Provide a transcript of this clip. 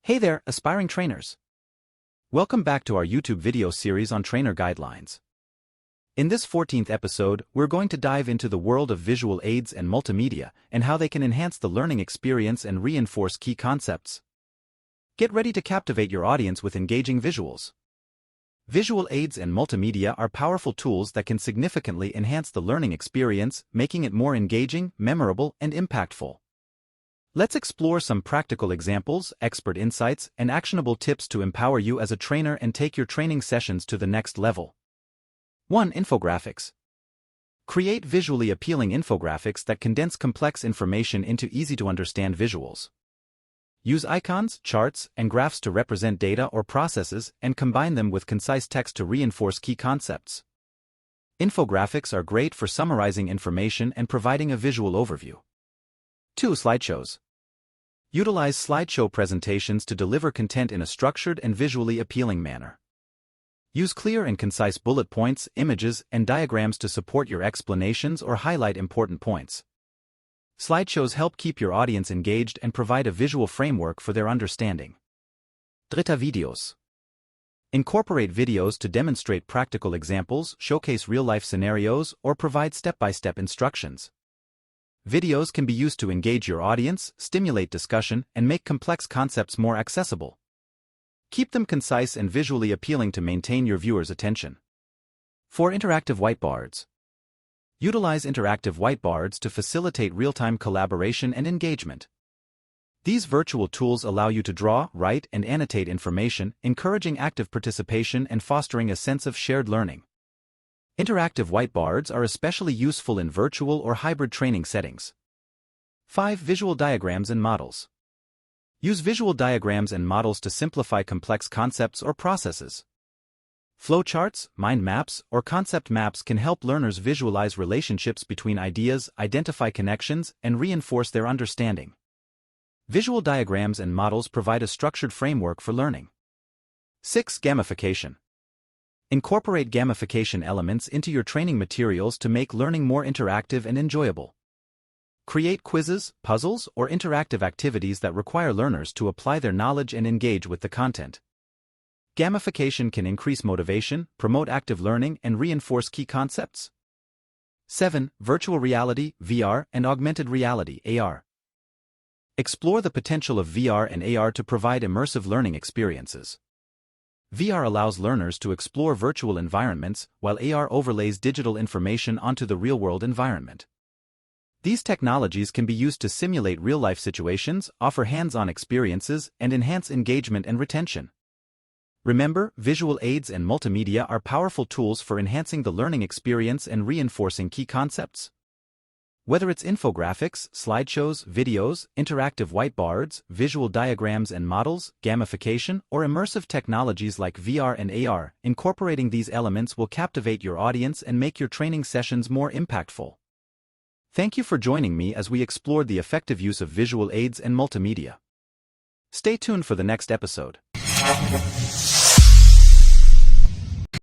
Hey there, aspiring trainers. Welcome back to our YouTube video series on trainer guidelines. In this 14th episode, we're going to dive into the world of visual aids and multimedia and how they can enhance the learning experience and reinforce key concepts. Get ready to captivate your audience with engaging visuals. Visual aids and multimedia are powerful tools that can significantly enhance the learning experience, making it more engaging, memorable, and impactful. Let's explore some practical examples, expert insights, and actionable tips to empower you as a trainer and take your training sessions to the next level. 1. Infographics. Create visually appealing infographics that condense complex information into easy-to-understand visuals. Use icons, charts, and graphs to represent data or processes and combine them with concise text to reinforce key concepts. Infographics are great for summarizing information and providing a visual overview. 2. Slideshows. Utilize slideshow presentations to deliver content in a structured and visually appealing manner. Use clear and concise bullet points, images, and diagrams to support your explanations or highlight important points. Slideshows help keep your audience engaged and provide a visual framework for their understanding. 3. Videos. Incorporate videos to demonstrate practical examples, showcase real-life scenarios, or provide step-by-step instructions. Videos can be used to engage your audience, stimulate discussion, and make complex concepts more accessible. Keep them concise and visually appealing to maintain your viewers' attention. 4. Interactive whiteboards. Utilize interactive whiteboards to facilitate real-time collaboration and engagement. These virtual tools allow you to draw, write, and annotate information, encouraging active participation and fostering a sense of shared learning. Interactive whiteboards are especially useful in virtual or hybrid training settings. 5. Visual diagrams and models. Use visual diagrams and models to simplify complex concepts or processes. Flowcharts, mind maps, or concept maps can help learners visualize relationships between ideas, identify connections, and reinforce their understanding. Visual diagrams and models provide a structured framework for learning. 6. Gamification. Incorporate gamification elements into your training materials to make learning more interactive and enjoyable. Create quizzes, puzzles, or interactive activities that require learners to apply their knowledge and engage with the content. Gamification can increase motivation, promote active learning, and reinforce key concepts. 7. Virtual reality, VR, and augmented reality, AR. Explore the potential of VR and AR to provide immersive learning experiences. VR allows learners to explore virtual environments, while AR overlays digital information onto the real-world environment. These technologies can be used to simulate real-life situations, offer hands-on experiences, and enhance engagement and retention. Remember, visual aids and multimedia are powerful tools for enhancing the learning experience and reinforcing key concepts. Whether it's infographics, slideshows, videos, interactive whiteboards, visual diagrams and models, gamification, or immersive technologies like VR and AR, incorporating these elements will captivate your audience and make your training sessions more impactful. Thank you for joining me as we explored the effective use of visual aids and multimedia. Stay tuned for the next episode.